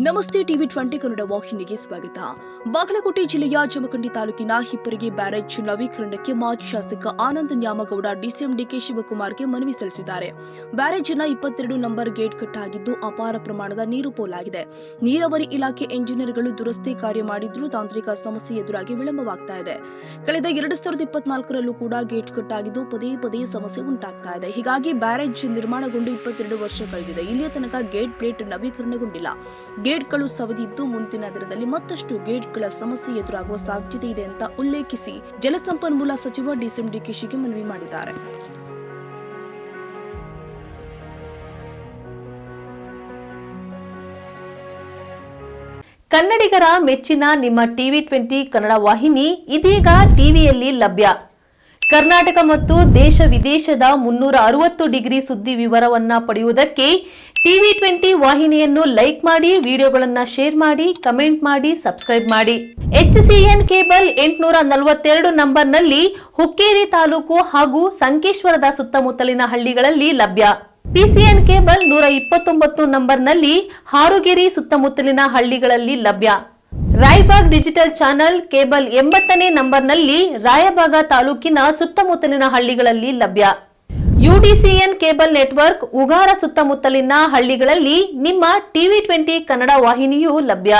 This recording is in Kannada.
ನಮಸ್ತೆ ಟಿವಿ 20 ಕನ್ನಡ ವಾಹಿನಿಗೆ ಸ್ವಾಗತ. ಬಾಗಲಕೋಟೆ ಜಿಲ್ಲೆಯ ಜಮಖಂಡಿ ತಾಲೂಕಿನ ಹಿಪ್ಪರಗಿ ಬ್ಯಾರೇಜ್ ನವೀಕರಣಕ್ಕೆ ಮಾಜಿ ಶಾಸಕ ಆನಂದ್ ನ್ಯಾಮಗೌಡ ಡಿಸಿಎಂ ಡಿಕೆ ಶಿವಕುಮಾರ್ಗೆ ಮನವಿ ಸಲ್ಲಿಸಿದ್ದಾರೆ. ಬ್ಯಾರೇಜ್ನ 22 ನಂಬರ್ ಗೇಟ್ ಕಟ್ ಆಗಿದ್ದು ಅಪಾರ ಪ್ರಮಾಣದ ನೀರು ಪೋಲಾಗಿದೆ. ನೀರಾವರಿ ಇಲಾಖೆ ಎಂಜಿನಿಯರ್ಗಳು ದುರಸ್ತಿ ಕಾರ್ಯ ಮಾಡಿದ್ರೂ ತಾಂತ್ರಿಕ ಸಮಸ್ಯೆ ಎದುರಾಗಿ ವಿಳಂಬವಾಗ್ತಾ ಇದೆ. ಕಳೆದ 2024ರಲ್ಲೂ ಕೂಡ ಗೇಟ್ ಕಟ್ ಆಗಿದ್ದು ಪದೇ ಪದೇ ಸಮಸ್ಯೆ ಉಂಟಾಗ್ತಾ ಇದೆ. ಹೀಗಾಗಿ ಬ್ಯಾರೇಜ್ ನಿರ್ಮಾಣಗೊಂಡು 22 ವರ್ಷ ಕಳೆದಿದೆ. ಇಲ್ಲಿಯ ತನಕ ಗೇಟ್ ಪ್ಲೇಟ್ ನವೀಕರಣಗೊಂಡಿಲ್ಲ. ಗೇಟ್ಗಳು ಸವದಿದ್ದು ಮುಂದಿನ ದಿನದಲ್ಲಿ ಮತ್ತಷ್ಟು ಗೇಟ್ಗಳ ಸಮಸ್ಯೆ ಎದುರಾಗುವ ಸಾಧ್ಯತೆ ಇದೆ ಅಂತ ಉಲ್ಲೇಖಿಸಿ ಜಲಸಂಪನ್ಮೂಲ ಸಚಿವ ಡಿಸಿಎಂ ಡಿಕೆಶಿಗೆ ಮನವಿ ಮಾಡಿದ್ದಾರೆ. ಕನ್ನಡಿಗರ ಮೆಚ್ಚಿನ ನಿಮ್ಮ ಟಿವಿ 20 ಕನ್ನಡ ವಾಹಿನಿ ಇದೀಗ ಟಿವಿಯಲ್ಲಿ ಲಭ್ಯ. ಕರ್ನಾಟಕ ಮತ್ತು ದೇಶ ವಿದೇಶದ 360 ಡಿಗ್ರಿ ಸುದ್ದಿ ವಿವರವನ್ನ ಪಡೆಯುವುದಕ್ಕೆ ಟಿವಿ 20 ವಾಹಿನಿಯನ್ನು ಲೈಕ್ ಮಾಡಿ, ವಿಡಿಯೋಗಳನ್ನು ಶೇರ್ ಮಾಡಿ, ಕಮೆಂಟ್ ಮಾಡಿ, ಸಬ್ಸ್ಕ್ರೈಬ್ ಮಾಡಿ. HCN ಕೇಬಲ್ 842 ನಂಬರ್ನಲ್ಲಿ ಹುಕ್ಕೇರಿ ತಾಲೂಕು ಹಾಗೂ ಸಂಕೇಶ್ವರದ ಸುತ್ತಮುತ್ತಲಿನ ಹಳ್ಳಿಗಳಲ್ಲಿ ಲಭ್ಯ. PCN ಕೇಬಲ್ 129 ನಂಬರ್ನಲ್ಲಿ ಹಾರುಗೆರೆ ಸುತ್ತಮುತ್ತಲಿನ ಹಳ್ಳಿಗಳಲ್ಲಿ ಲಭ್ಯ. ರಾಯಬಾಗ್ ಡಿಜಿಟಲ್ ಚಾನೆಲ್ ಕೇಬಲ್ 80ನೇ ನಂಬರ್ನಲ್ಲಿ ರಾಯಬಾಗ ತಾಲೂಕಿನ ಸುತ್ತಮುತ್ತಲಿನ ಹಳ್ಳಿಗಳಲ್ಲಿ ಲಭ್ಯ. UDCN ಕೇಬಲ್ ನೆಟ್ವರ್ಕ್ ಉಗಾರ ಸುತ್ತಮುತ್ತಲಿನ ಹಳ್ಳಿಗಳಲ್ಲಿ ನಿಮ್ಮ ಟಿವಿ 20 ಕನ್ನಡ ವಾಹಿನಿಯೂ ಲಭ್ಯ.